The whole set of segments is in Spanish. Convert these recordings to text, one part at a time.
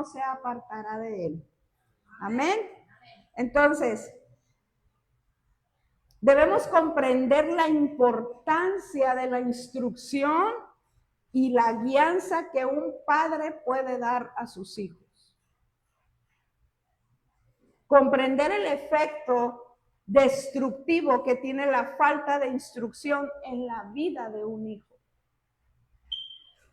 se apartará de él. Amén. Entonces, debemos comprender la importancia de la instrucción y la guianza que un padre puede dar a sus hijos. Comprender el efecto destructivo que tiene la falta de instrucción en la vida de un hijo.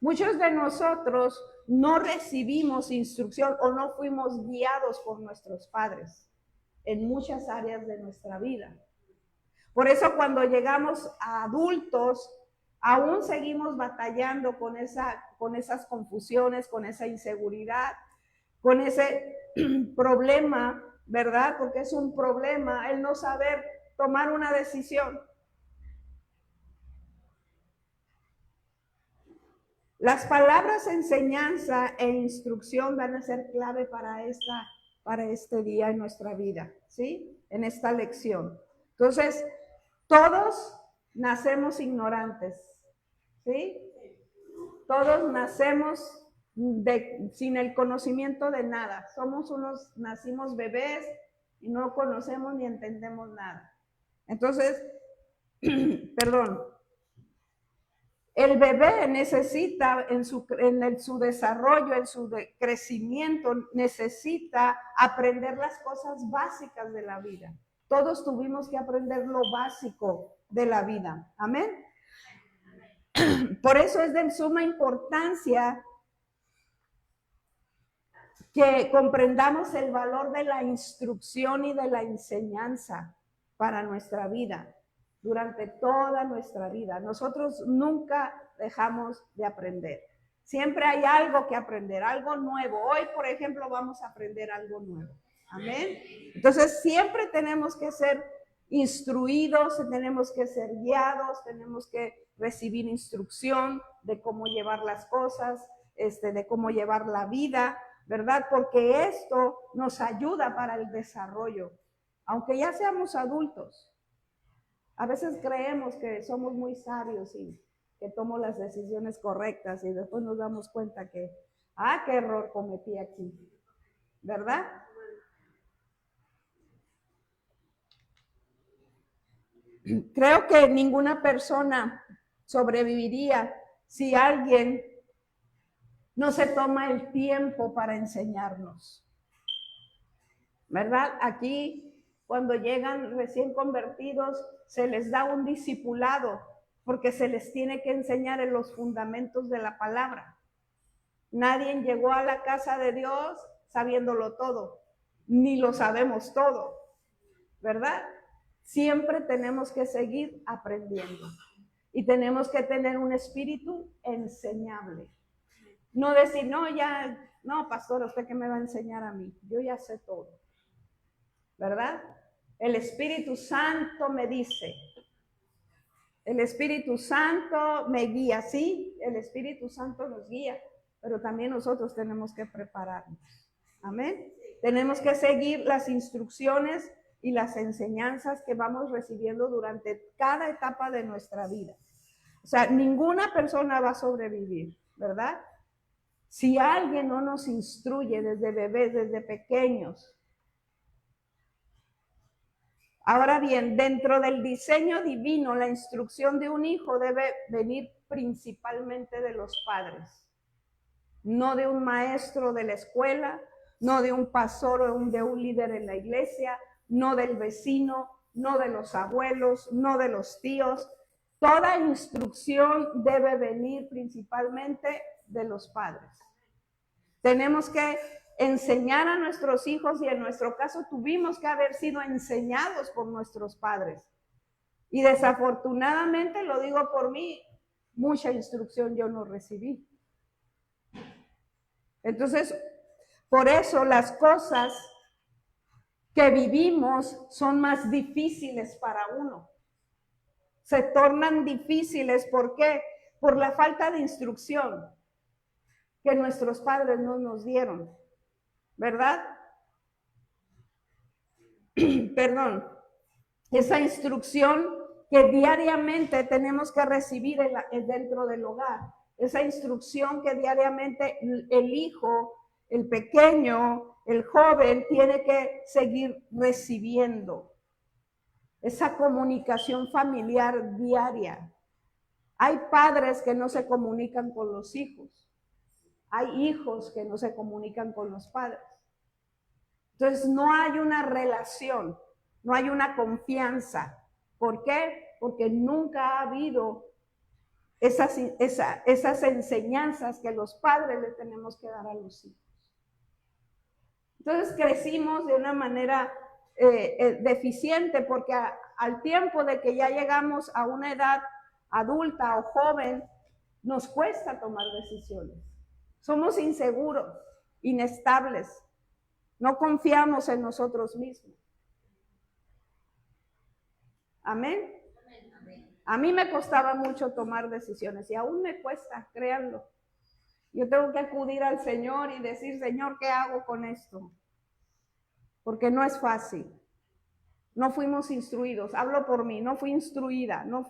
Muchos de nosotros no recibimos instrucción o no fuimos guiados por nuestros padres en muchas áreas de nuestra vida. Por eso cuando llegamos a adultos, aún seguimos batallando con esas confusiones, con esa inseguridad, con ese problema, ¿verdad? Porque es un problema el no saber tomar una decisión. Las palabras enseñanza e instrucción van a ser clave para este día en nuestra vida, ¿sí? En esta lección. Entonces, todos nacemos ignorantes, ¿sí? Todos nacemos sin el conocimiento de nada. Nacimos bebés y no conocemos ni entendemos nada. Entonces, perdón. El bebé necesita en su desarrollo, en su crecimiento, necesita aprender las cosas básicas de la vida. Todos tuvimos que aprender lo básico de la vida. Amén. Por eso es de suma importancia que comprendamos el valor de la instrucción y de la enseñanza para nuestra vida. Durante toda nuestra vida. Nosotros nunca dejamos de aprender. Siempre hay algo que aprender, algo nuevo. Hoy, por ejemplo, vamos a aprender algo nuevo. Amén. Entonces, siempre tenemos que ser instruidos, tenemos que ser guiados, tenemos que recibir instrucción de cómo llevar las cosas, de cómo llevar la vida, ¿verdad? Porque esto nos ayuda para el desarrollo. Aunque ya seamos adultos, a veces creemos que somos muy sabios y que tomo las decisiones correctas y después nos damos cuenta que, qué error cometí aquí, ¿verdad? Creo que ninguna persona sobreviviría si alguien no se toma el tiempo para enseñarnos, ¿verdad? Aquí, cuando llegan recién convertidos, se les da un discipulado porque se les tiene que enseñar en los fundamentos de la palabra. Nadie llegó a la casa de Dios sabiéndolo todo, ni lo sabemos todo, ¿verdad? Siempre tenemos que seguir aprendiendo y tenemos que tener un espíritu enseñable. No decir, no, pastora, ¿usted qué me va a enseñar a mí? Yo ya sé todo, ¿verdad? El Espíritu Santo me dice, el Espíritu Santo me guía, sí, el Espíritu Santo nos guía, pero también nosotros tenemos que prepararnos, amén. Tenemos que seguir las instrucciones y las enseñanzas que vamos recibiendo durante cada etapa de nuestra vida. O sea, ninguna persona va a sobrevivir, ¿verdad? Si alguien no nos instruye desde bebés, desde pequeños. Ahora bien, dentro del diseño divino, la instrucción de un hijo debe venir principalmente de los padres, no de un maestro de la escuela, no de un pastor o de un líder en la iglesia, no del vecino, no de los abuelos, no de los tíos. Toda instrucción debe venir principalmente de los padres. Tenemos que enseñar a nuestros hijos y en nuestro caso tuvimos que haber sido enseñados por nuestros padres. Y desafortunadamente, lo digo por mí, mucha instrucción yo no recibí. Entonces, por eso las cosas que vivimos son más difíciles para uno. Se tornan difíciles, ¿por qué? Por la falta de instrucción que nuestros padres no nos dieron, ¿verdad? Perdón, esa instrucción que diariamente tenemos que recibir dentro del hogar, esa instrucción que diariamente el hijo el pequeño, el joven, tiene que seguir recibiendo esa comunicación familiar diaria. Hay padres que no se comunican con los hijos. Hay hijos que no se comunican con los padres. Entonces no hay una relación, no hay una confianza. ¿Por qué? Porque nunca ha habido esas enseñanzas que los padres le tenemos que dar a los hijos. Entonces crecimos de una manera deficiente, porque al tiempo de que ya llegamos a una edad adulta o joven, nos cuesta tomar decisiones. Somos inseguros, inestables, no confiamos en nosotros mismos. Amén. A mí me costaba mucho tomar decisiones y aún me cuesta, créanlo. Yo tengo que acudir al Señor y decir, Señor, ¿qué hago con esto? Porque no es fácil. No fuimos instruidos. Hablo por mí, no fui instruida, no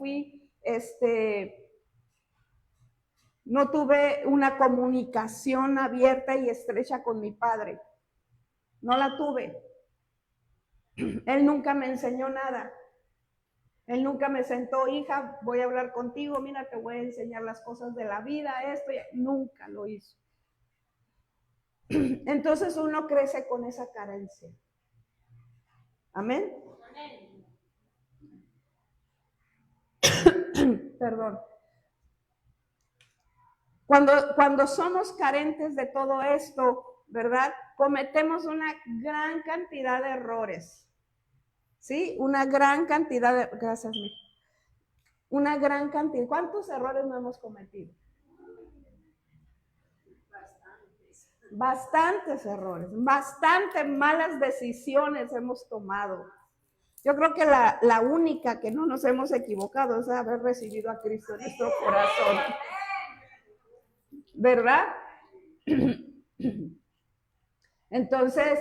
tuve una comunicación abierta y estrecha con mi padre. No la tuve. Él nunca me enseñó nada. Él nunca me sentó, hija, voy a hablar contigo, mira, te voy a enseñar las cosas de la vida, esto, nunca lo hizo. Entonces uno crece con esa carencia. Amén. Perdón. Cuando somos carentes de todo esto, ¿verdad? Cometemos una gran cantidad de errores. ¿Sí? Una gran cantidad de... Gracias, mijo. Una gran cantidad. ¿Cuántos errores no hemos cometido? Bastantes errores, bastantes malas decisiones hemos tomado. Yo creo que la única que no nos hemos equivocado es haber recibido a Cristo en nuestro corazón. ¿Verdad? Entonces,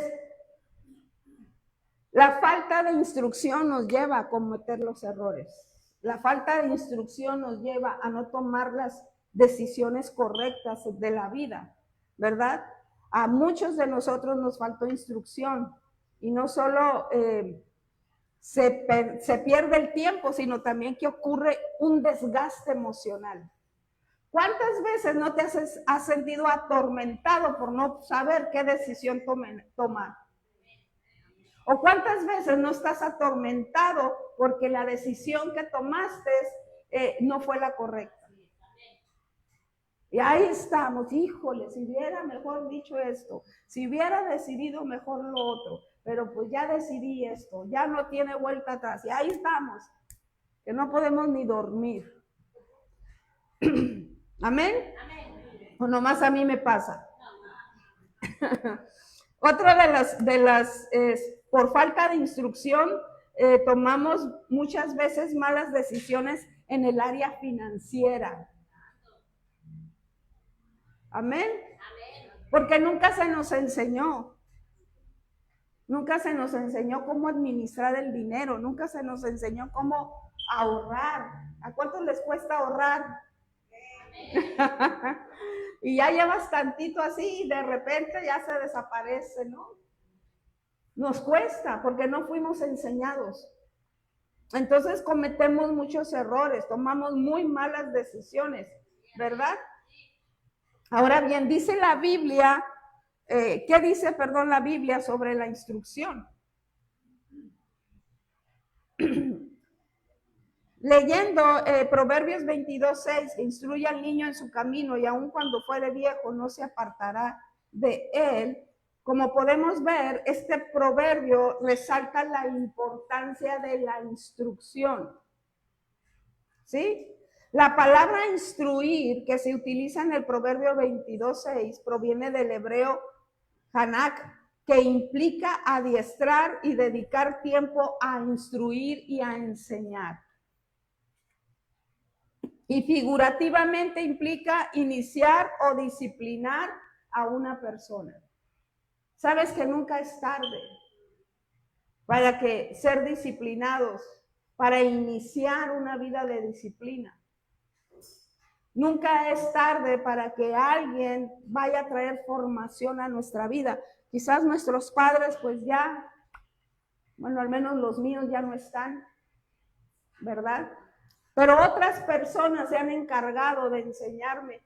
la falta de instrucción nos lleva a cometer los errores. La falta de instrucción nos lleva a no tomar las decisiones correctas de la vida, ¿verdad? A muchos de nosotros nos faltó instrucción y no solo se pierde el tiempo, sino también que ocurre un desgaste emocional. ¿Cuántas veces no te has sentido atormentado por no saber qué decisión tomar? ¿O cuántas veces no estás atormentado porque la decisión que tomaste no fue la correcta? Y ahí estamos, híjole, si hubiera mejor dicho esto, si hubiera decidido mejor lo otro, pero pues ya decidí esto, ya no tiene vuelta atrás. Y ahí estamos, que no podemos ni dormir. ¿Amén? ¿O nomás a mí me pasa? Otra de las por falta de instrucción, tomamos muchas veces malas decisiones en el área financiera. Amén. Porque nunca se nos enseñó. Nunca se nos enseñó cómo administrar el dinero. Nunca se nos enseñó cómo ahorrar. ¿A cuántos les cuesta ahorrar? Y ya llevas tantito así y de repente ya se desaparece, ¿no? Nos cuesta porque no fuimos enseñados. Entonces cometemos muchos errores, tomamos muy malas decisiones, ¿verdad? Ahora bien, dice la Biblia, ¿qué dice, perdón, la Biblia sobre la instrucción? Leyendo Proverbios 22:6, instruye al niño en su camino y aun cuando fuere viejo no se apartará de él. Como podemos ver, este proverbio resalta la importancia de la instrucción. ¿Sí? La palabra instruir que se utiliza en el proverbio 22:6 proviene del hebreo hanak, que implica adiestrar y dedicar tiempo a instruir y a enseñar. Y figurativamente implica iniciar o disciplinar a una persona. Sabes que nunca es tarde para que ser disciplinados, para iniciar una vida de disciplina. Nunca es tarde para que alguien vaya a traer formación a nuestra vida. Quizás nuestros padres pues ya, bueno, al menos los míos ya no están, ¿verdad? Pero otras personas se han encargado de enseñarme,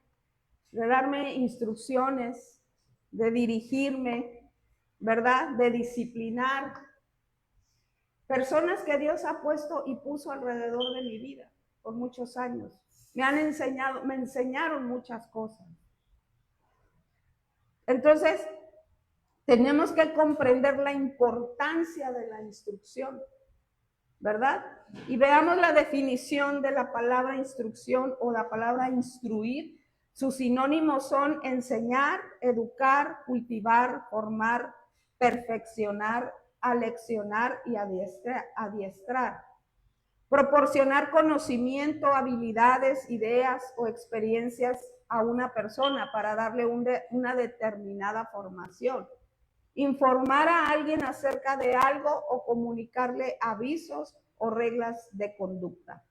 de darme instrucciones, de dirigirme, ¿verdad? De disciplinar. Personas que Dios ha puesto y puso alrededor de mi vida por muchos años. Me han enseñado, me enseñaron muchas cosas. Entonces, tenemos que comprender la importancia de la instrucción, ¿verdad? Y veamos la definición de la palabra instrucción o la palabra instruir. Sus sinónimos son enseñar, educar, cultivar, formar, perfeccionar, aleccionar y adiestrar. Proporcionar conocimiento, habilidades, ideas o experiencias a una persona para darle una determinada formación. Informar a alguien acerca de algo o comunicarle avisos o reglas de conducta.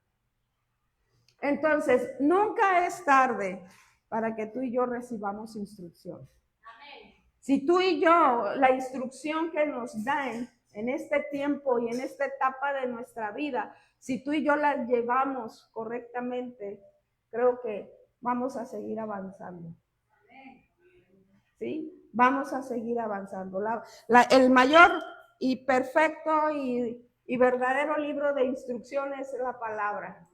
Entonces, nunca es tarde para que tú y yo recibamos instrucción. Amén. Si tú y yo, la instrucción que nos dan en este tiempo y en esta etapa de nuestra vida, si tú y yo la llevamos correctamente, creo que vamos a seguir avanzando. ¿Sí? Vamos a seguir avanzando. El mayor y perfecto y verdadero libro de instrucciones es la palabra.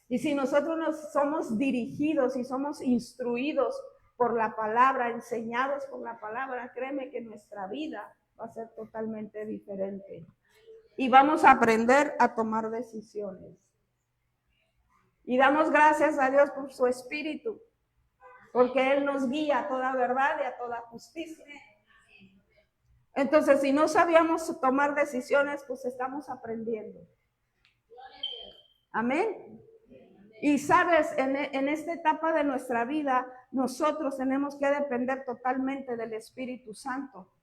Y si nosotros nos somos dirigidos y somos instruidos por la palabra, enseñados por la palabra, créeme que nuestra vida va a ser totalmente diferente. Y vamos a aprender a tomar decisiones. Y damos gracias a Dios por su Espíritu, porque Él nos guía a toda verdad y a toda justicia. Entonces, si no sabíamos tomar decisiones, pues estamos aprendiendo. Amén. Y sabes, en esta etapa de nuestra vida, nosotros tenemos que depender totalmente del Espíritu Santo,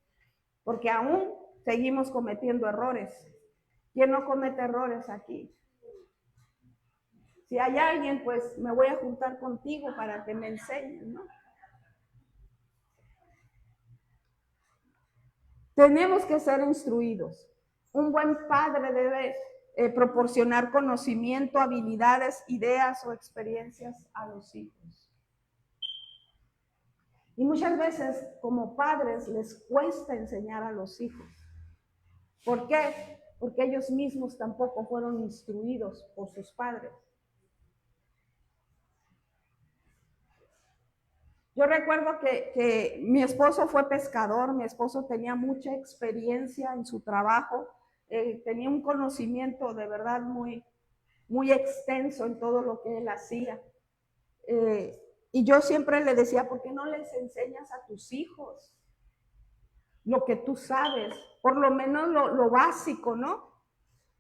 porque aún seguimos cometiendo errores. ¿Quién no comete errores aquí? Si hay alguien, pues me voy a juntar contigo para que me enseñes, ¿no? Tenemos que ser instruidos. Un buen padre debe proporcionar conocimiento, habilidades, ideas o experiencias a los hijos. Y muchas veces, como padres, les cuesta enseñar a los hijos. ¿Por qué? Porque ellos mismos tampoco fueron instruidos por sus padres. Yo recuerdo que mi esposo fue pescador, mi esposo tenía mucha experiencia en su trabajo, tenía un conocimiento de verdad muy, muy extenso en todo lo que él hacía. Y yo siempre le decía, ¿por qué no les enseñas a tus hijos lo que tú sabes? Por lo menos lo básico, ¿no?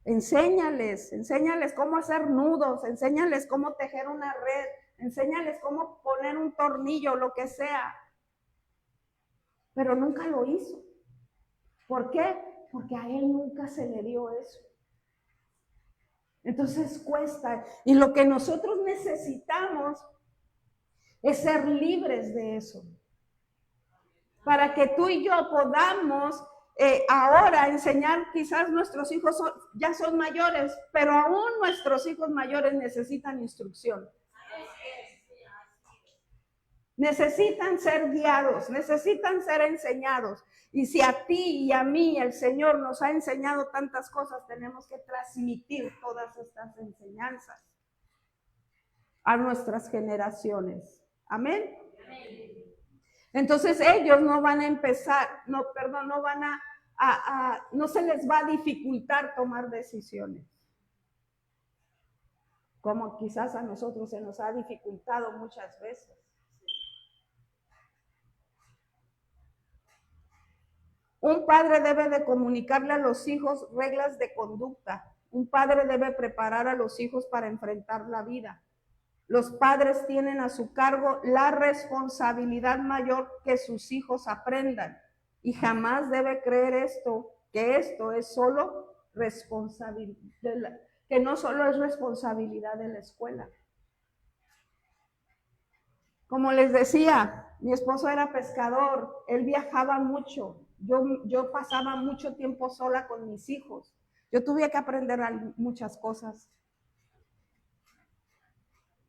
Enséñales cómo hacer nudos, enséñales cómo tejer una red, enséñales cómo poner un tornillo, lo que sea. Pero nunca lo hizo. ¿Por qué? Porque a él nunca se le dio eso. Entonces cuesta. Y lo que nosotros necesitamos es ser libres de eso. Para que tú y yo podamos ahora enseñar, quizás nuestros hijos ya son mayores, pero aún nuestros hijos mayores necesitan instrucción. Necesitan ser guiados, necesitan ser enseñados. Y si a ti y a mí el Señor nos ha enseñado tantas cosas, tenemos que transmitir todas estas enseñanzas a nuestras generaciones. Amén. Entonces ellos no van a empezar, no se les va a dificultar tomar decisiones. Como quizás a nosotros se nos ha dificultado muchas veces. Un padre debe de comunicarle a los hijos reglas de conducta. Un padre debe preparar a los hijos para enfrentar la vida. Los padres tienen a su cargo la responsabilidad mayor que sus hijos aprendan. Y jamás debe creer que esto es solo responsabilidad, que no solo es responsabilidad de la escuela. Como les decía, mi esposo era pescador, él viajaba mucho, yo pasaba mucho tiempo sola con mis hijos. Yo tuve que aprender muchas cosas.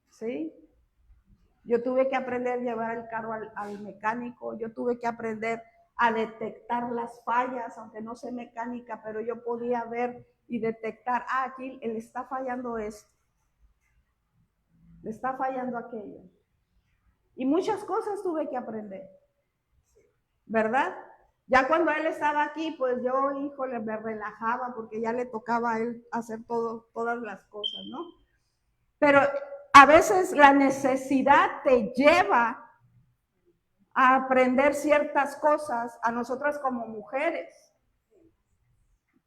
¿Sí? Yo tuve que aprender a llevar el carro al mecánico, yo tuve que aprender a detectar las fallas, aunque no sé mecánica, pero yo podía ver y detectar, aquí le está fallando esto, le está fallando aquello. Y muchas cosas tuve que aprender, ¿verdad? Ya cuando él estaba aquí, pues yo, híjole, me relajaba porque ya le tocaba a él hacer todas las cosas, ¿no? Pero a veces la necesidad te lleva a aprender ciertas cosas a nosotras como mujeres,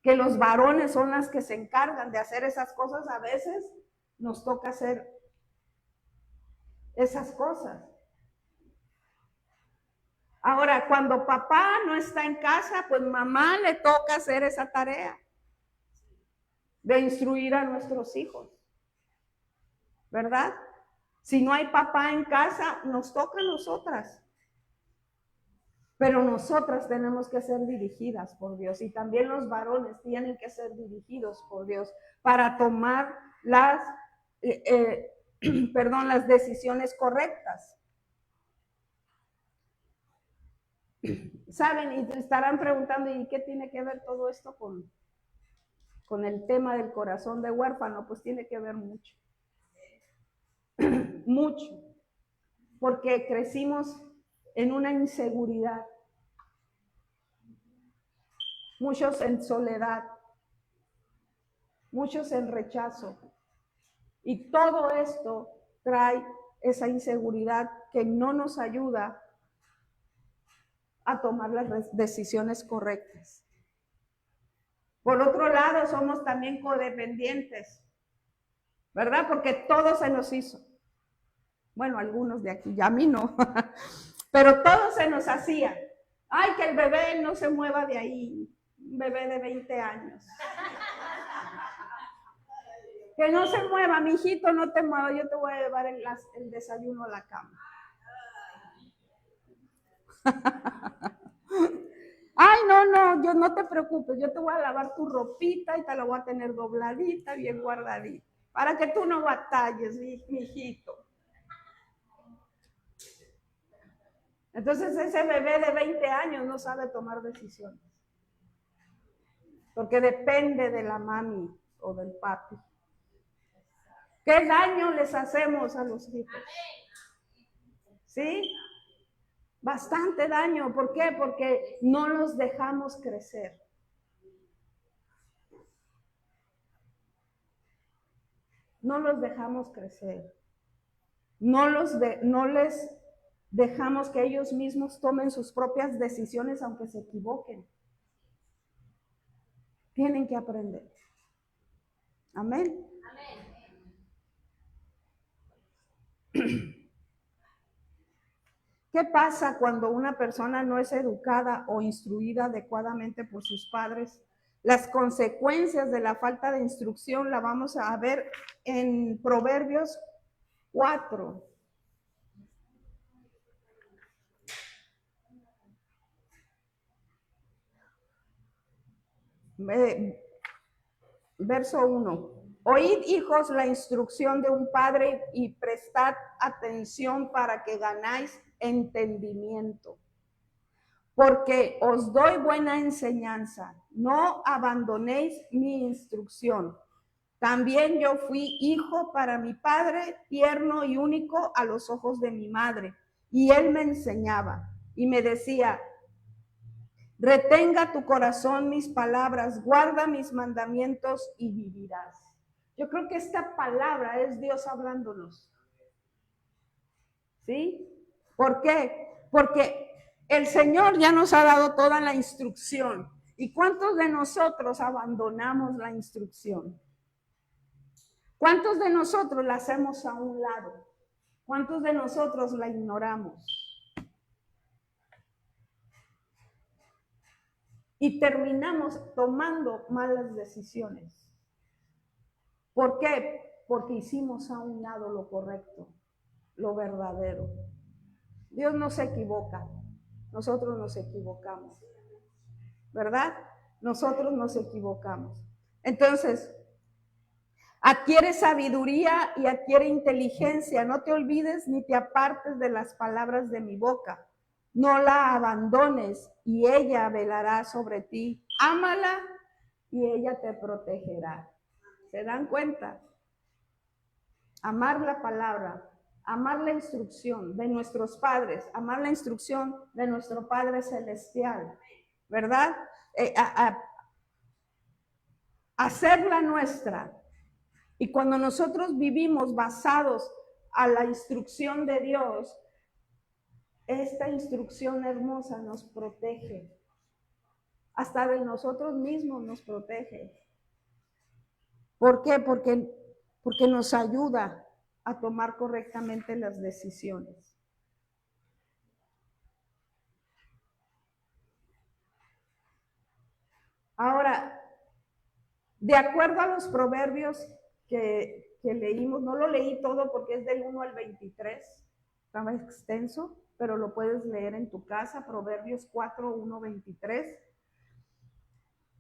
que los varones son las que se encargan de hacer esas cosas. A veces nos toca hacer esas cosas. Ahora, cuando papá no está en casa, pues mamá le toca hacer esa tarea de instruir a nuestros hijos, ¿verdad? Si no hay papá en casa, nos toca a nosotras. Pero nosotras tenemos que ser dirigidas por Dios, y también los varones tienen que ser dirigidos por Dios para tomar las decisiones correctas. ¿Saben? Y te estarán preguntando, ¿y qué tiene que ver todo esto con el tema del corazón de huérfano? Pues tiene que ver mucho. Mucho. Porque crecimos en una inseguridad. Muchos en soledad. Muchos en rechazo. Y todo esto trae esa inseguridad que no nos ayuda a tomar las decisiones correctas. Por otro lado, somos también codependientes, ¿verdad? Porque todo se nos hizo. Bueno, algunos de aquí, ya a mí no, pero todo se nos hacía. Ay, que el bebé no se mueva de ahí, un bebé de 20 años. Que no se mueva, mi hijito, no te muevas, yo te voy a llevar el desayuno a la cama. Ay, no, yo no te preocupes, yo te voy a lavar tu ropita y te la voy a tener dobladita, bien guardadita, para que tú no batalles, mi hijito. Entonces ese bebé de 20 años no sabe tomar decisiones, porque depende de la mami o del papi. ¿Qué daño les hacemos a los hijos? ¿Sí? Bastante daño. ¿Por qué? Porque no los dejamos crecer. No los dejamos crecer. No les dejamos que ellos mismos tomen sus propias decisiones, aunque se equivoquen. Tienen que aprender. Amén. ¿Qué pasa cuando una persona no es educada o instruida adecuadamente por sus padres? Las consecuencias de la falta de instrucción la vamos a ver en Proverbios 4. Verso 1. Oíd, hijos, la instrucción de un padre y prestad atención para que ganáis entendimiento. Porque os doy buena enseñanza, no abandonéis mi instrucción. También yo fui hijo para mi padre, tierno y único a los ojos de mi madre. Y él me enseñaba y me decía, retenga tu corazón mis palabras, guarda mis mandamientos y vivirás. Yo creo que esta palabra es Dios hablándonos. ¿Sí? ¿Por qué? Porque el Señor ya nos ha dado toda la instrucción. ¿Y cuántos de nosotros abandonamos la instrucción? ¿Cuántos de nosotros la hacemos a un lado? ¿Cuántos de nosotros la ignoramos? Y terminamos tomando malas decisiones. ¿Por qué? Porque hicimos a un lado lo correcto, lo verdadero. Dios no se equivoca, nosotros nos equivocamos, ¿verdad? Nosotros nos equivocamos. Entonces, adquiere sabiduría y adquiere inteligencia. No te olvides ni te apartes de las palabras de mi boca. No la abandones y ella velará sobre ti. Ámala y ella te protegerá. ¿Se dan cuenta? Amar la palabra, amar la instrucción de nuestros padres, amar la instrucción de nuestro Padre Celestial, ¿verdad? Hacerla nuestra. Y cuando nosotros vivimos basados a la instrucción de Dios, esta instrucción hermosa nos protege. Hasta de nosotros mismos nos protege. ¿Por qué? Porque nos ayuda a tomar correctamente las decisiones. Ahora, de acuerdo a los proverbios que leímos, no lo leí todo porque es del 1 al 23, estaba extenso, pero lo puedes leer en tu casa, Proverbios 4, 1, 23.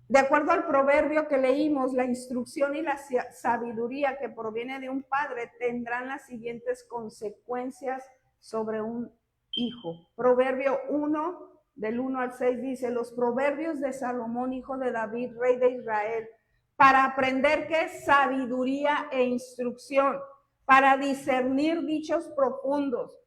De acuerdo al proverbio que leímos, la instrucción y la sabiduría que proviene de un padre tendrán las siguientes consecuencias sobre un hijo. Proverbio 1, del 1 al 6 dice, los proverbios de Salomón, hijo de David, rey de Israel, para aprender qué es sabiduría e instrucción, para discernir dichos profundos,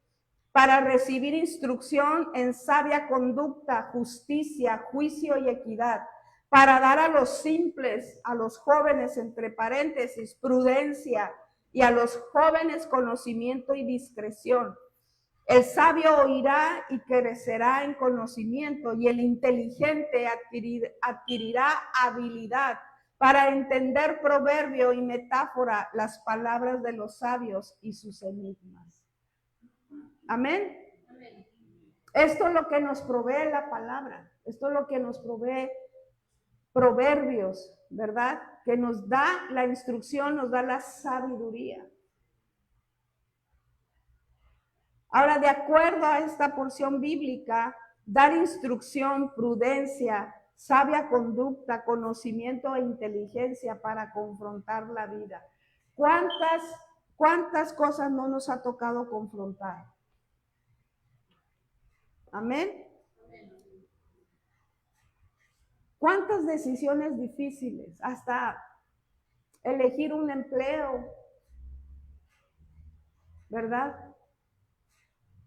para recibir instrucción en sabia conducta, justicia, juicio y equidad, para dar a los simples, a los jóvenes, entre paréntesis, prudencia, y a los jóvenes conocimiento y discreción. El sabio oirá y crecerá en conocimiento, y el inteligente adquirirá habilidad para entender proverbio y metáfora, las palabras de los sabios y sus enigmas. Amén. Esto es lo que nos provee la palabra, esto es lo que nos provee proverbios, ¿verdad? Que nos da la instrucción, nos da la sabiduría. Ahora, de acuerdo a esta porción bíblica, dar instrucción, prudencia, sabia conducta, conocimiento e inteligencia para confrontar la vida. ¿Cuántas cosas no nos ha tocado confrontar? Amén. ¿Cuántas decisiones difíciles? Hasta elegir un empleo, ¿verdad?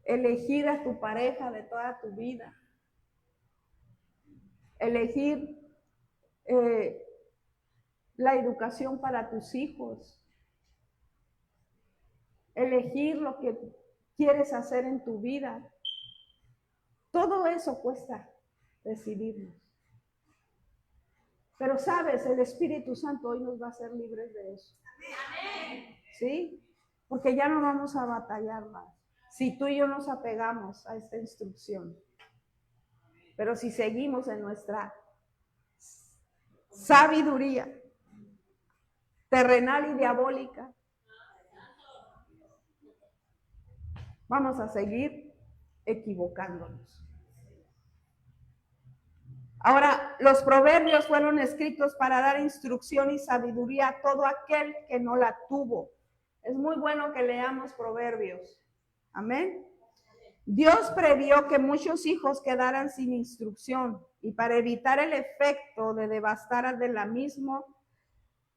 Elegir a tu pareja de toda tu vida. Elegir la educación para tus hijos. Elegir lo que quieres hacer en tu vida. Todo eso cuesta decidirnos. Pero sabes, el Espíritu Santo hoy nos va a hacer libres de eso. ¿Sí? Porque ya no vamos a batallar más. Si tú y yo nos apegamos a esta instrucción. Pero si seguimos en nuestra sabiduría terrenal y diabólica, vamos a seguir equivocándonos. Ahora, los proverbios fueron escritos para dar instrucción y sabiduría a todo aquel que no la tuvo. Es muy bueno que leamos proverbios. Amén. Dios previó que muchos hijos quedaran sin instrucción, y para evitar el efecto de devastar de la misma,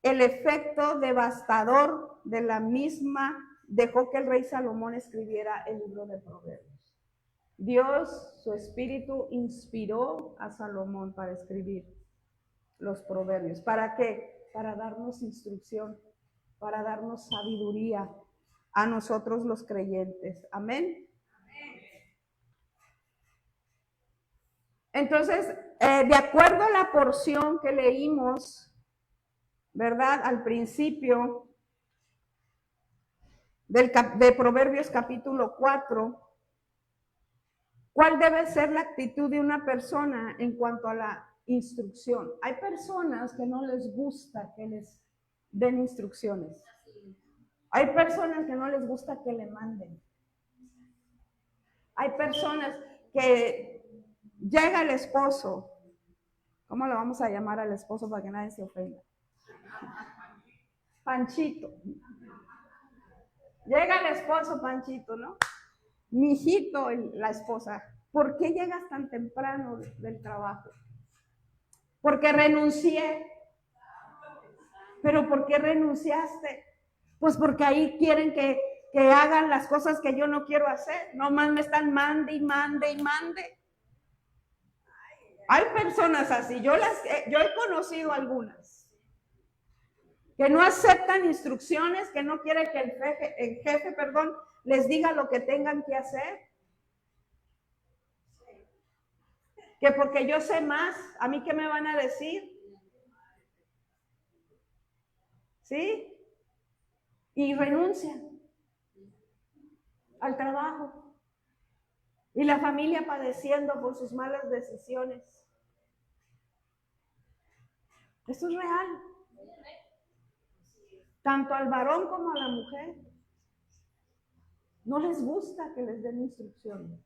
el efecto devastador de la misma, dejó que el rey Salomón escribiera el libro de Proverbios. Dios, su espíritu, inspiró a Salomón para escribir los proverbios. ¿Para qué? Para darnos instrucción, para darnos sabiduría a nosotros los creyentes. Amén. Entonces, de acuerdo a la porción que leímos, ¿verdad? Al principio de Proverbios capítulo 4, ¿cuál debe ser la actitud de una persona en cuanto a la instrucción? Hay personas que no les gusta que les den instrucciones. Hay personas que no les gusta que le manden. Hay personas que llega el esposo. ¿Cómo le vamos a llamar al esposo para que nadie se ofenda? Panchito. Llega el esposo, Panchito, ¿no? Mijito, la esposa. ¿Por qué llegas tan temprano del trabajo? Porque renuncié. ¿Pero por qué renunciaste? Pues porque ahí quieren que hagan las cosas que yo no quiero hacer. Nomás me están mande y mande y mande. Hay personas así, yo he conocido algunas, que no aceptan instrucciones, que no quieren que el jefe, les diga lo que tengan que hacer. Que porque yo sé más, ¿a mí qué me van a decir? ¿Sí? Y renuncian al trabajo. Y la familia padeciendo por sus malas decisiones. Esto es real. Tanto al varón como a la mujer. No les gusta que les den instrucciones.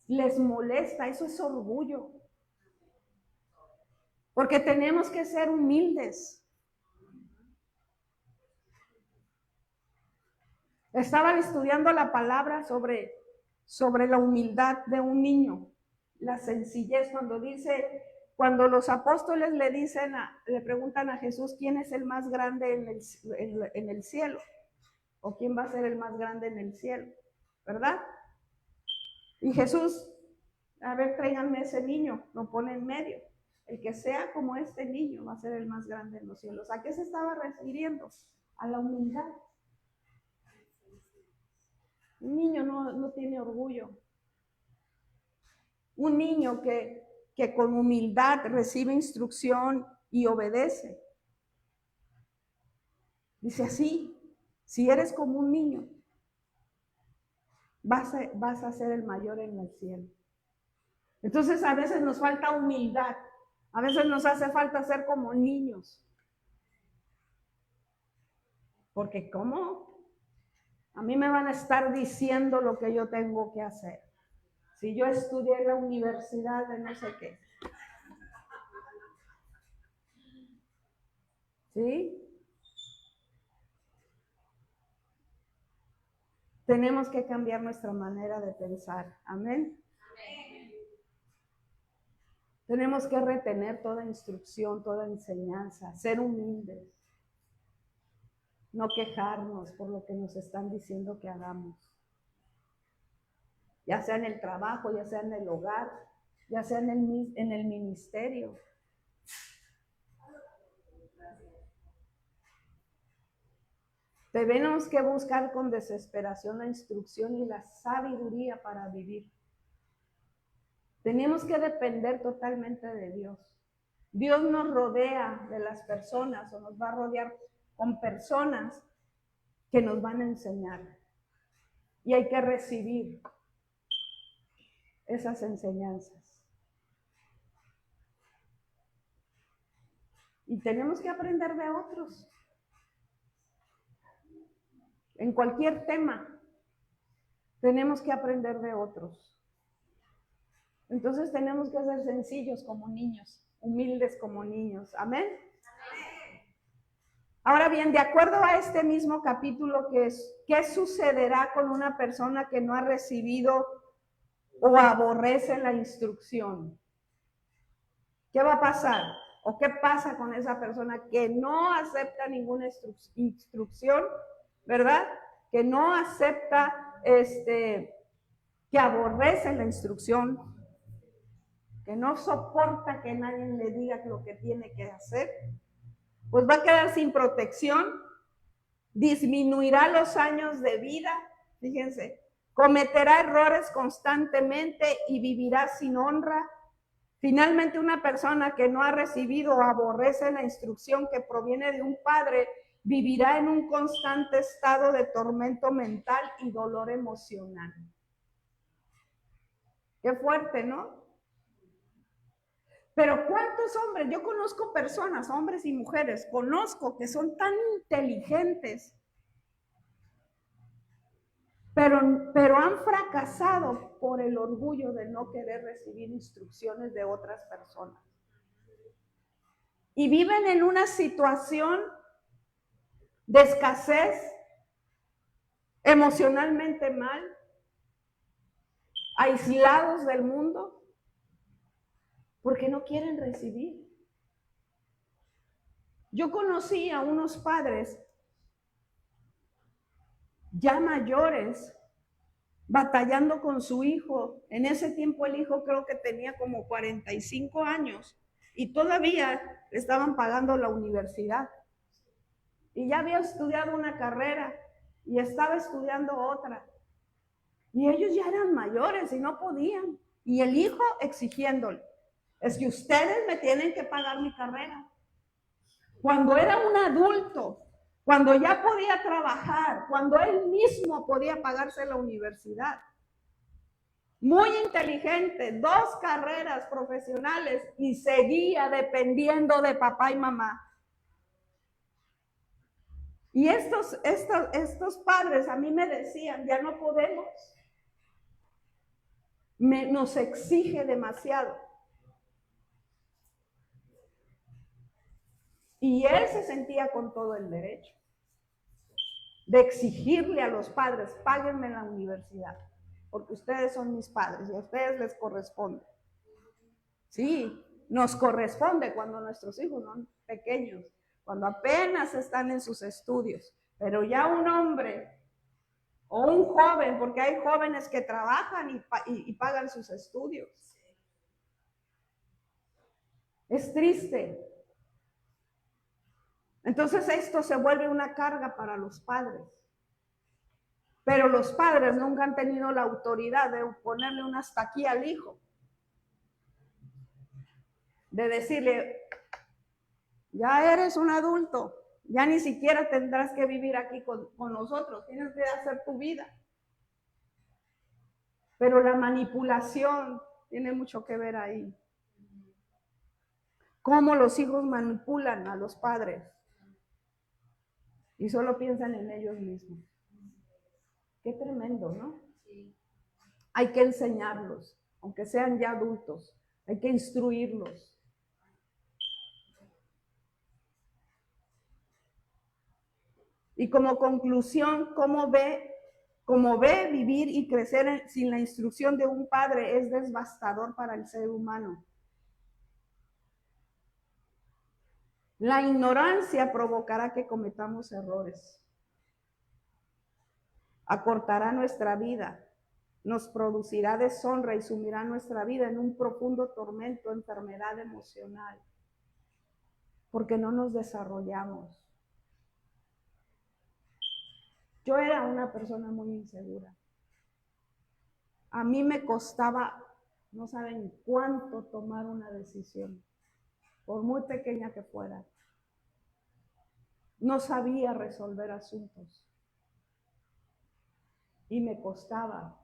Les molesta, eso es orgullo. Porque tenemos que ser humildes. Estaban estudiando la palabra sobre la humildad de un niño, la sencillez, cuando los apóstoles le preguntan a Jesús quién es el más grande en el cielo, o quién va a ser el más grande en el cielo, ¿verdad? Y Jesús, a ver, tráiganme ese niño, lo pone en medio. El que sea como este niño va a ser el más grande en los cielos. ¿A qué se estaba refiriendo? A la humildad. Un niño no tiene orgullo. Un niño que con humildad recibe instrucción y obedece. Dice así, si eres como un niño, vas a ser el mayor en el cielo. Entonces a veces nos falta humildad, a veces nos hace falta ser como niños. Porque ¿cómo? A mí me van a estar diciendo lo que yo tengo que hacer. Si yo estudié en la universidad de no sé qué. ¿Sí? Tenemos que cambiar nuestra manera de pensar. Amén. Tenemos que retener toda instrucción, toda enseñanza, ser humildes, no quejarnos por lo que nos están diciendo que hagamos. Ya sea en el trabajo, ya sea en el hogar, ya sea en el ministerio. Tenemos que buscar con desesperación la instrucción y la sabiduría para vivir. Tenemos que depender totalmente de Dios. Dios nos rodea de las personas o nos va a rodear con personas que nos van a enseñar. Y hay que recibir esas enseñanzas. Y tenemos que aprender de otros. En cualquier tema, tenemos que aprender de otros. Entonces tenemos que ser sencillos como niños, humildes como niños. ¿Amén? Ahora bien, de acuerdo a este mismo capítulo, ¿qué sucederá con una persona que no ha recibido o aborrece la instrucción? ¿Qué va a pasar? ¿O qué pasa con esa persona que no acepta ninguna instrucción, verdad? Que no acepta, que aborrece la instrucción, que no soporta que nadie le diga lo que tiene que hacer, pues va a quedar sin protección, disminuirá los años de vida, fíjense, cometerá errores constantemente y vivirá sin honra. Finalmente, una persona que no ha recibido o aborrece la instrucción que proviene de un padre, vivirá en un constante estado de tormento mental y dolor emocional. Qué fuerte, ¿no? Pero ¿cuántos hombres? Yo conozco personas, hombres y mujeres, conozco que son tan inteligentes pero han fracasado por el orgullo de no querer recibir instrucciones de otras personas. Y viven en una situación de escasez, emocionalmente mal, aislados del mundo, porque no quieren recibir. Yo conocí a unos padres ya mayores batallando con su hijo. En ese tiempo el hijo creo que tenía como 45 años y todavía le estaban pagando la universidad. Y ya había estudiado una carrera y estaba estudiando otra. Y ellos ya eran mayores y no podían. Y el hijo exigiéndole, es que ustedes me tienen que pagar mi carrera. Cuando era un adulto, cuando ya podía trabajar, cuando él mismo podía pagarse la universidad. Muy inteligente, 2 carreras profesionales y seguía dependiendo de papá y mamá. Y estos padres a mí me decían, ya no podemos. Nos exige demasiado. Y él se sentía con todo el derecho de exigirle a los padres, páguenme la universidad, porque ustedes son mis padres y a ustedes les corresponde. Sí, nos corresponde cuando nuestros hijos son pequeños, cuando apenas están en sus estudios, pero ya un hombre o un joven, porque hay jóvenes que trabajan y pagan sus estudios. Es triste. Entonces esto se vuelve una carga para los padres. Pero los padres nunca han tenido la autoridad de ponerle un hasta aquí al hijo. De decirle, ya eres un adulto, ya ni siquiera tendrás que vivir aquí con nosotros, tienes que hacer tu vida. Pero la manipulación tiene mucho que ver ahí. Cómo los hijos manipulan a los padres y solo piensan en ellos mismos. Qué tremendo, ¿no? Hay que enseñarlos, aunque sean ya adultos, hay que instruirlos. Y como conclusión, como ve vivir y crecer sin la instrucción de un padre es devastador para el ser humano. La ignorancia provocará que cometamos errores. Acortará nuestra vida, nos producirá deshonra y sumirá nuestra vida en un profundo tormento, enfermedad emocional, porque no nos desarrollamos. Yo era una persona muy insegura. A mí me costaba, no saben cuánto, tomar una decisión, por muy pequeña que fuera. No sabía resolver asuntos. Y me costaba,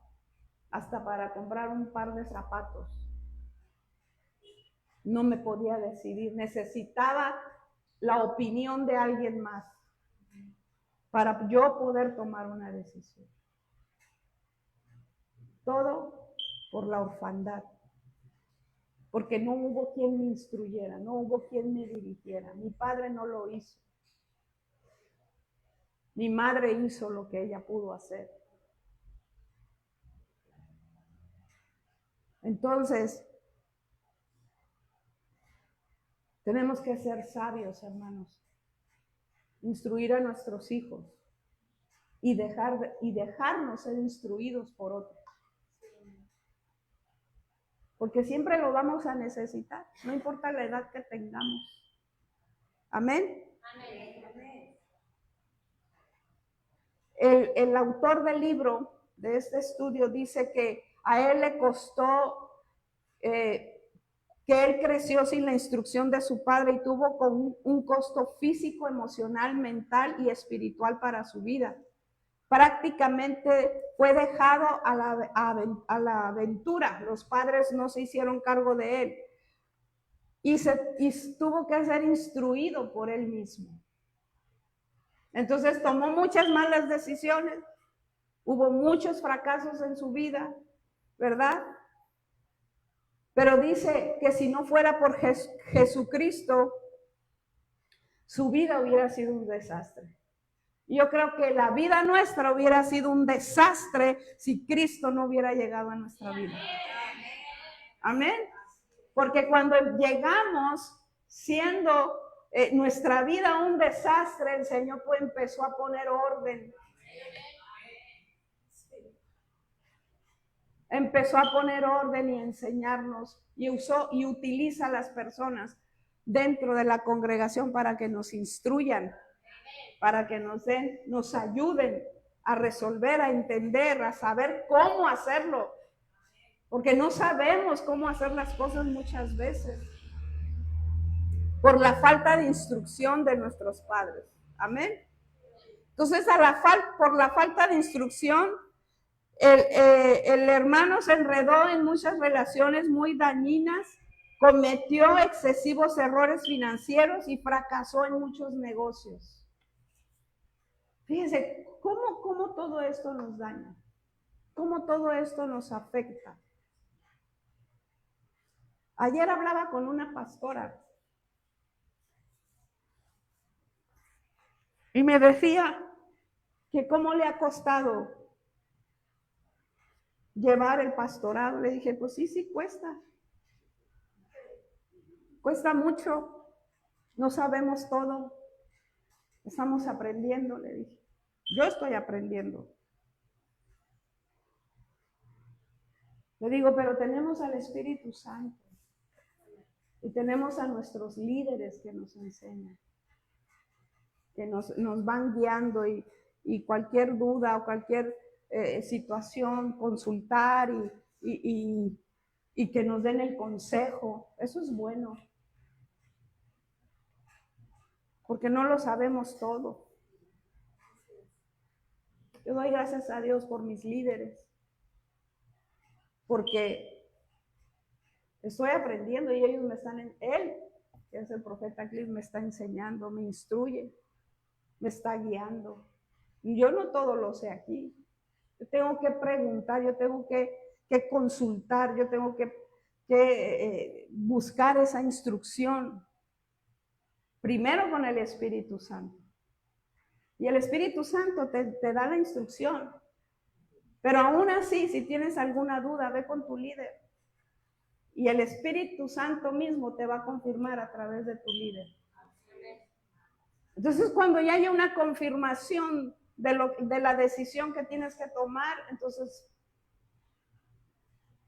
hasta para comprar un par de zapatos. No me podía decidir, necesitaba la opinión de alguien más para yo poder tomar una decisión. Todo por la orfandad, porque no hubo quien me instruyera, no hubo quien me dirigiera. Mi padre no lo hizo. Mi madre hizo lo que ella pudo hacer. Entonces, tenemos que ser sabios, hermanos. Instruir a nuestros hijos y dejarnos ser instruidos por otros. Porque siempre lo vamos a necesitar, no importa la edad que tengamos. Amén. Amén. El autor del libro de este estudio dice que a él le costó, que él creció sin la instrucción de su padre y tuvo con un costo físico, emocional, mental y espiritual para su vida. Prácticamente fue dejado a la aventura. Los padres no se hicieron cargo de él y tuvo que ser instruido por él mismo. Entonces tomó muchas malas decisiones Hubo muchos fracasos en su vida, ¿verdad? Pero dice que si no fuera por Jesucristo, su vida hubiera sido un desastre. Yo creo que la vida nuestra hubiera sido un desastre si Cristo no hubiera llegado a nuestra vida. Amén. Porque cuando llegamos siendo nuestra vida un desastre, el Señor empezó a poner orden. Empezó a poner orden y enseñarnos y usó y utiliza a las personas dentro de la congregación para que nos instruyan, para que nos ayuden a resolver, a entender, a saber cómo hacerlo, porque no sabemos cómo hacer las cosas muchas veces por la falta de instrucción de nuestros padres. Amén. Entonces, por la falta de instrucción, el hermano se enredó en muchas relaciones muy dañinas, cometió excesivos errores financieros y fracasó en muchos negocios. Fíjense, ¿cómo todo esto nos daña? ¿Cómo todo esto nos afecta? Ayer hablaba con una pastora y me decía que cómo le ha costado llevar el pastorado. Le dije, pues sí cuesta. Cuesta mucho. No sabemos todo. Estamos aprendiendo, le dije. Yo estoy aprendiendo. Le digo, pero tenemos al Espíritu Santo. Y tenemos a nuestros líderes que nos enseñan. Que nos van guiando y cualquier duda o cualquier situación, consultar y que nos den el consejo. Eso es bueno. Porque no lo sabemos todo. Yo doy gracias a Dios por mis líderes, porque estoy aprendiendo y ellos él, que es el profeta Cliff, me está enseñando, me instruye, me está guiando. Y yo no todo lo sé aquí. Yo tengo que preguntar, yo tengo que consultar, yo tengo que buscar esa instrucción. Primero con el Espíritu Santo. Y el Espíritu Santo te da la instrucción. Pero aún así, si tienes alguna duda, ve con tu líder. Y el Espíritu Santo mismo te va a confirmar a través de tu líder. Entonces, cuando ya haya una confirmación de la decisión que tienes que tomar, entonces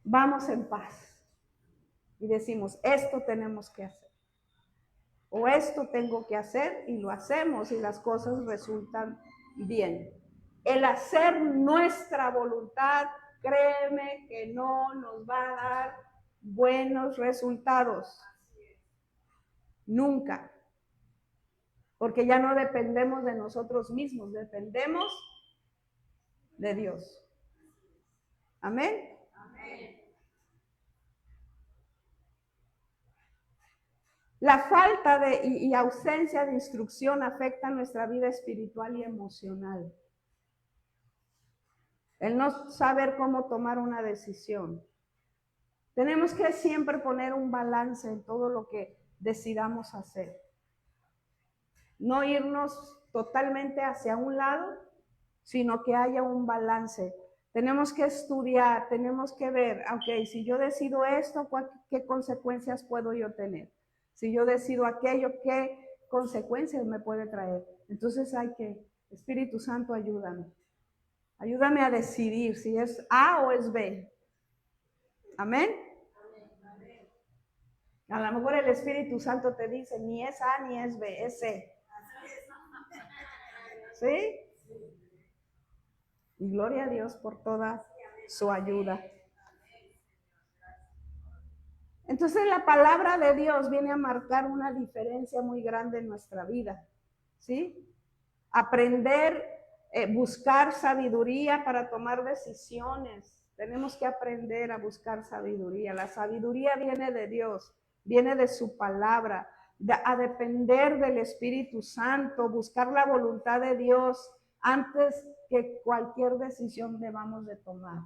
vamos en paz. Y decimos, esto tenemos que hacer. O esto tengo que hacer y lo hacemos y las cosas resultan bien. El hacer nuestra voluntad, créeme que no nos va a dar buenos resultados. Nunca. Porque ya no dependemos de nosotros mismos, dependemos de Dios. Amén. Amén. La falta y ausencia de instrucción afecta nuestra vida espiritual y emocional. El no saber cómo tomar una decisión. Tenemos que siempre poner un balance en todo lo que decidamos hacer. No irnos totalmente hacia un lado, sino que haya un balance. Tenemos que estudiar, tenemos que ver, ok, si yo decido esto, ¿qué consecuencias puedo yo tener? Si yo decido aquello, ¿qué consecuencias me puede traer? Entonces Espíritu Santo, ayúdame. Ayúdame a decidir si es A o es B. Amén. A lo mejor el Espíritu Santo te dice, ni es A ni es B, es C. ¿Sí? Y gloria a Dios por toda su ayuda. Entonces la palabra de Dios viene a marcar una diferencia muy grande en nuestra vida. ¿Sí? Aprender, buscar sabiduría para tomar decisiones. Tenemos que aprender a buscar sabiduría. La sabiduría viene de Dios, viene de su palabra, a depender del Espíritu Santo, buscar la voluntad de Dios, antes que cualquier decisión debamos de tomar.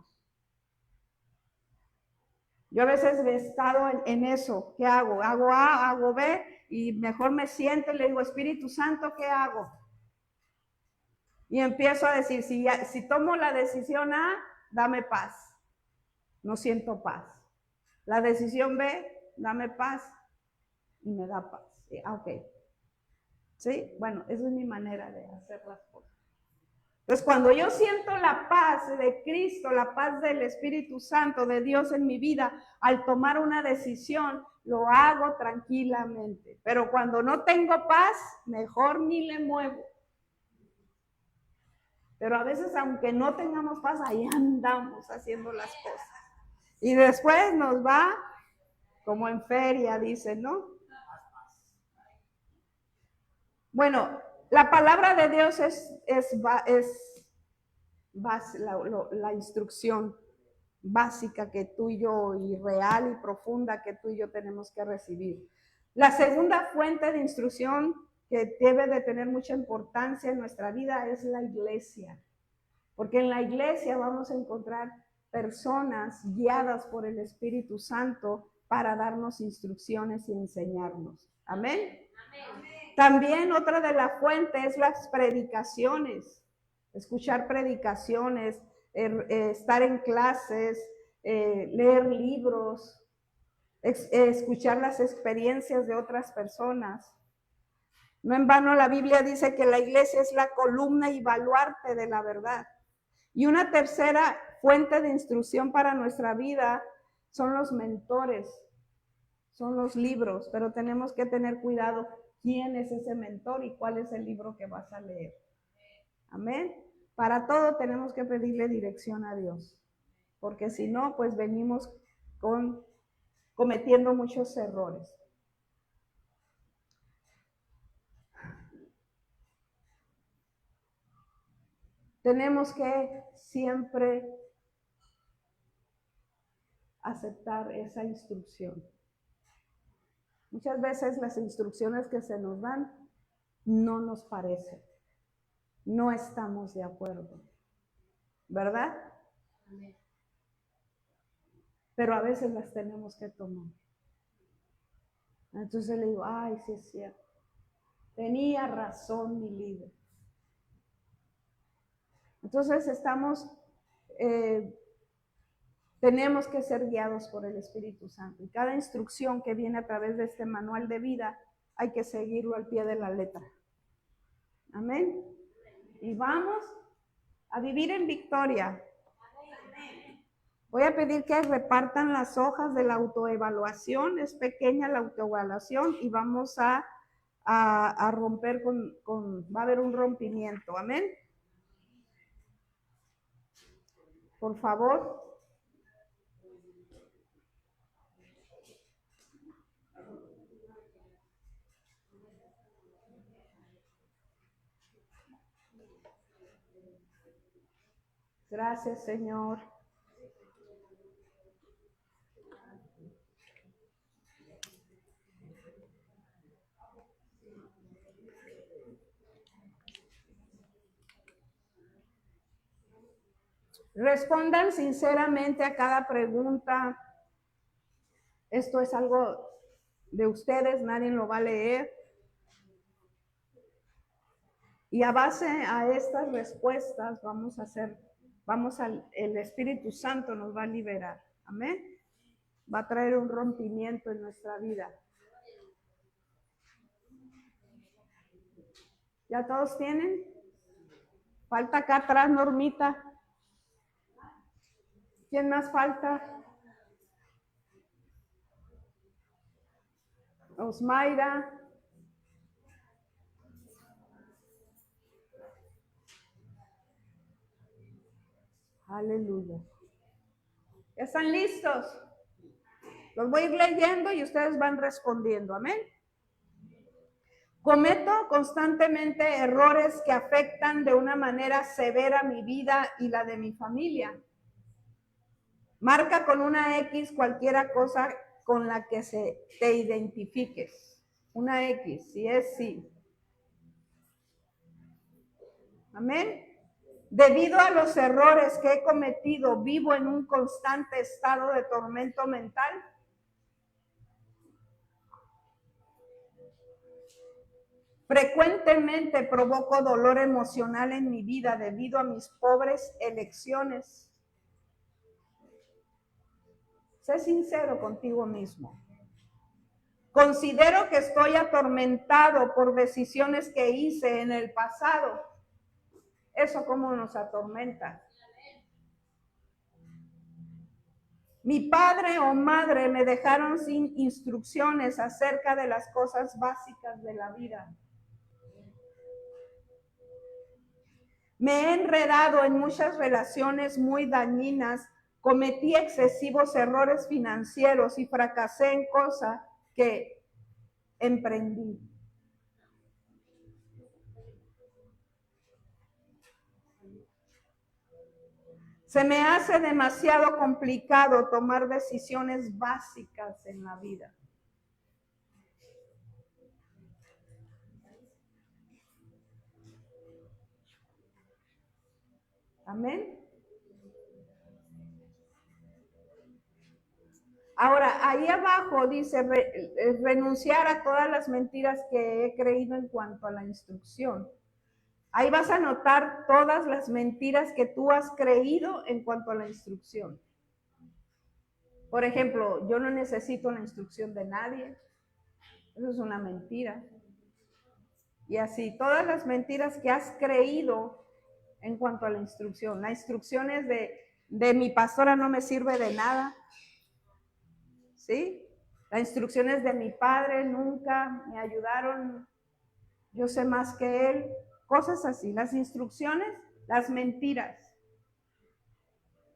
Yo a veces he estado en eso. ¿Qué hago? Hago A, hago B, y mejor me siento y le digo, Espíritu Santo, ¿qué hago? Y empiezo a decir, si tomo la decisión A, dame paz. No siento paz. La decisión B, dame paz. Y me da paz. Ok. ¿Sí? Bueno, esa es mi manera de hacer las cosas. Entonces, cuando yo siento la paz de Cristo, la paz del Espíritu Santo, de Dios en mi vida, al tomar una decisión, lo hago tranquilamente. Pero cuando no tengo paz, mejor ni le muevo. Pero a veces, aunque no tengamos paz, ahí andamos haciendo las cosas. Y después nos va como en feria, dicen, ¿no? Bueno, la palabra de Dios es la instrucción básica que tú y yo, y real y profunda, que tú y yo tenemos que recibir. La segunda fuente de instrucción que debe de tener mucha importancia en nuestra vida es la iglesia, porque en la iglesia vamos a encontrar personas guiadas por el Espíritu Santo para darnos instrucciones y enseñarnos. Amén. También otra de las fuentes es las predicaciones, escuchar predicaciones, estar en clases, leer libros, escuchar las experiencias de otras personas. No en vano la Biblia dice que la iglesia es la columna y baluarte de la verdad. Y una tercera fuente de instrucción para nuestra vida son los mentores, son los libros, pero tenemos que tener cuidado quién es ese mentor y cuál es el libro que vas a leer. Amén. Para todo tenemos que pedirle dirección a Dios, porque si no, pues venimos cometiendo muchos errores. Tenemos que siempre aceptar esa instrucción. Muchas veces las instrucciones que se nos dan no nos parecen, no estamos de acuerdo, ¿verdad? Pero a veces las tenemos que tomar. Entonces le digo, ay, sí es cierto, tenía razón mi líder. Entonces tenemos que ser guiados por el Espíritu Santo. Y cada instrucción que viene a través de este manual de vida, hay que seguirlo al pie de la letra. Amén. Y vamos a vivir en victoria. Voy a pedir que repartan las hojas de la autoevaluación. Es pequeña la autoevaluación y vamos a romper va a haber un rompimiento. Amén. Por favor. Gracias, Señor. Respondan sinceramente a cada pregunta. Esto es algo de ustedes, nadie lo va a leer. Y a base a estas respuestas el Espíritu Santo nos va a liberar. Amén. Va a traer un rompimiento en nuestra vida. ¿Ya todos tienen? Falta acá atrás, Normita. ¿Quién más falta? Osmaira. Aleluya. ¿Están listos? Los voy a ir leyendo y ustedes van respondiendo. Amén. Cometo constantemente errores que afectan de una manera severa mi vida y la de mi familia. Marca con una X cualquier cosa con la que te identifiques. Una X, si es sí. Amén. Debido a los errores que he cometido, vivo en un constante estado de tormento mental. Frecuentemente provoco dolor emocional en mi vida debido a mis pobres elecciones. Sé sincero contigo mismo. Considero que estoy atormentado por decisiones que hice en el pasado. Eso cómo nos atormenta. Mi padre o madre me dejaron sin instrucciones acerca de las cosas básicas de la vida. Me he enredado en muchas relaciones muy dañinas, cometí excesivos errores financieros y fracasé en cosas que emprendí. Se me hace demasiado complicado tomar decisiones básicas en la vida. Amén. Ahora, ahí abajo dice renunciar a todas las mentiras que he creído en cuanto a la instrucción. Ahí vas a notar todas las mentiras que tú has creído en cuanto a la instrucción. Por ejemplo, yo no necesito la instrucción de nadie. Eso es una mentira. Y así, todas las mentiras que has creído en cuanto a la instrucción. La instrucción es de mi pastora no me sirve de nada. ¿Sí? La instrucción es de mi padre, nunca me ayudaron, yo sé más que él. Cosas así. Las instrucciones, las mentiras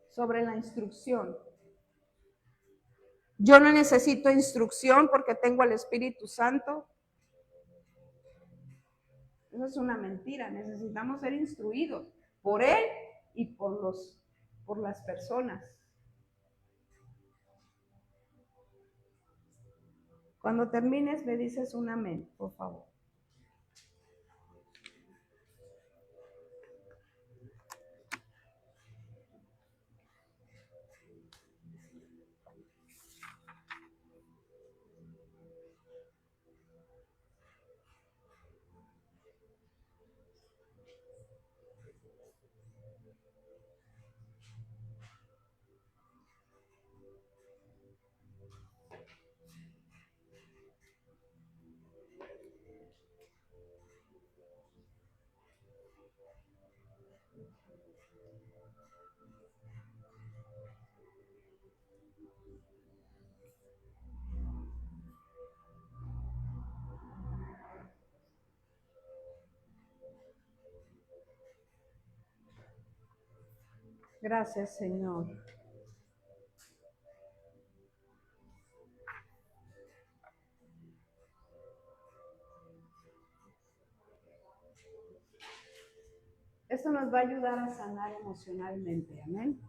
sobre la instrucción. Yo no necesito instrucción porque tengo al Espíritu Santo. Eso es una mentira. Necesitamos ser instruidos por Él y por las personas. Cuando termines me dices un amén, por favor. Gracias, Señor. Esto nos va a ayudar a sanar emocionalmente. Amén.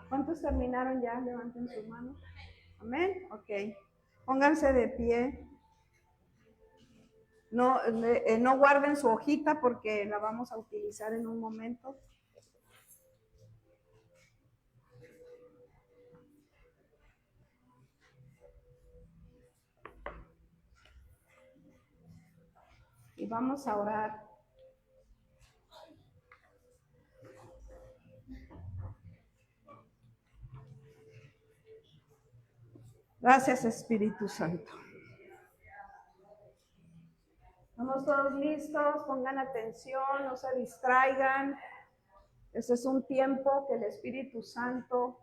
¿Cuántos terminaron ya? Levanten sus manos. Amén. Ok. Pónganse de pie. No guarden su hojita porque la vamos a utilizar en un momento. Y vamos a orar. Gracias, Espíritu Santo. Estamos todos listos, pongan atención, no se distraigan. Este es un tiempo que el Espíritu Santo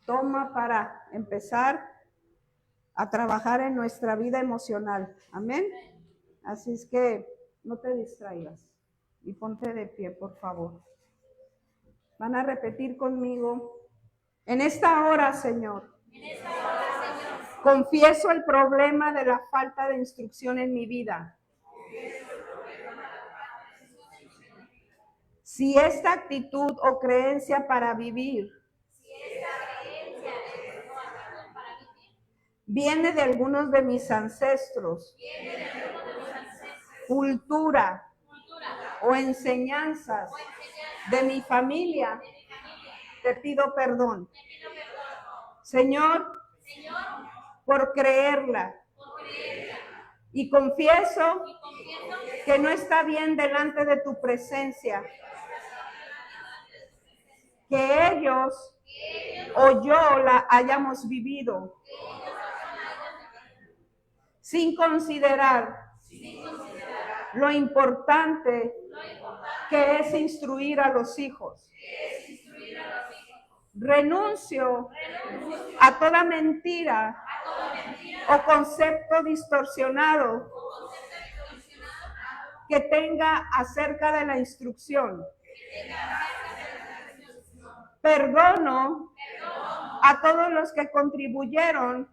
toma para empezar a trabajar en nuestra vida emocional. Amén. Así es que no te distraigas y ponte de pie, por favor. Van a repetir conmigo. En esta hora, Señor, Confieso el problema de la falta de instrucción en mi vida. Si esta actitud o creencia para vivir viene de algunos de mis ancestros, cultura o enseñanzas de mi familia, te pido perdón. Señor, por creerla. Y confieso que no está bien delante de tu presencia que ellos o yo la hayamos vivido sin considerar lo importante que es instruir a los hijos. Renuncio a toda mentira o concepto distorsionado que tenga acerca de la instrucción. Perdono a todos los que contribuyeron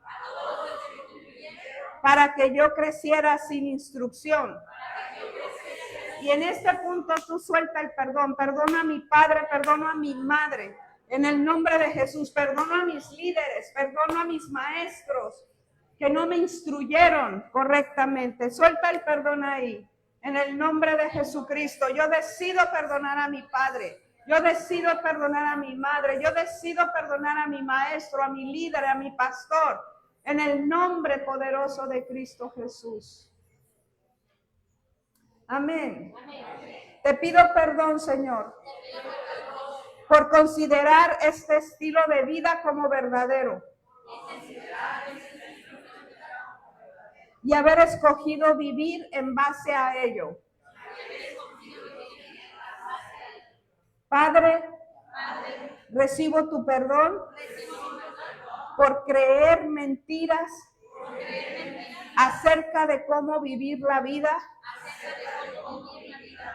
para que yo creciera sin instrucción. Y en este punto tú suelta el perdón. Perdono a mi padre, perdono a mi madre. En el nombre de Jesús, perdono a mis líderes, perdono a mis maestros que no me instruyeron correctamente. Suelta el perdón ahí. En el nombre de Jesucristo, yo decido perdonar a mi padre. Yo decido perdonar a mi madre. Yo decido perdonar a mi maestro, a mi líder, a mi pastor. En el nombre poderoso de Cristo Jesús. Amén. Te pido perdón, Señor, por considerar este estilo de vida como verdadero y haber escogido vivir en base a ello. Padre, recibo tu perdón por creer mentiras acerca de cómo vivir la vida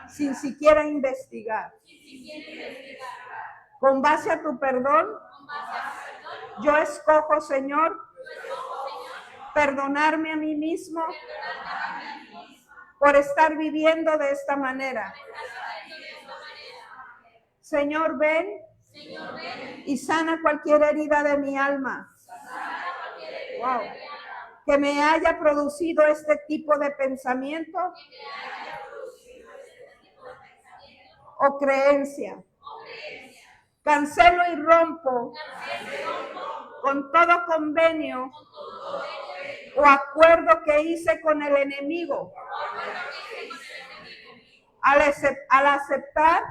sin siquiera investigar. Con base a tu perdón, yo escojo, Señor, perdonarme a mí mismo por estar viviendo de esta manera. Señor, ven y sana cualquier herida de mi alma. Wow. Que me haya producido este tipo de pensamiento o creencia. Cancelo y rompo con todo convenio o acuerdo que hice con el enemigo al aceptar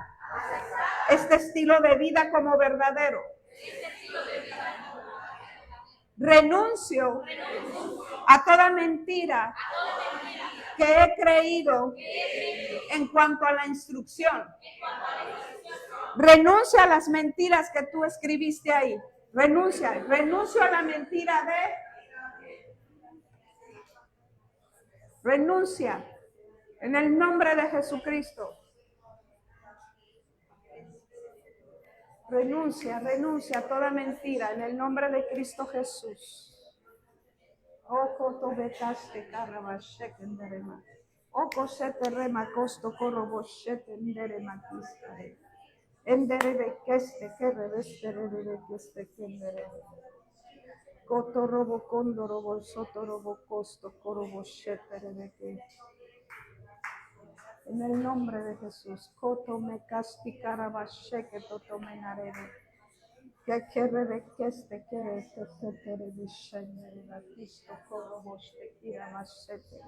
este estilo de vida como verdadero. Renuncio a toda mentira que he creído en cuanto a la instrucción. Renuncio a las mentiras que tú escribiste ahí. Renuncio a la mentira renuncia en el nombre de Jesucristo. Renuncia a toda mentira en el nombre de Cristo Jesús. Ojo tobetaste carabasheke nderema. Oko sete rema costo coroboshete nderema kistare. Endere keste que revestere de keste que ndere. Koto robo kondo robo soto robo costo coroboshete de que. En el nombre de Jesús, Koto me casti carabasheke toto menarere. Que quiere de que este quiere que se tere de shendere la Cristo coroboshte kira mashete.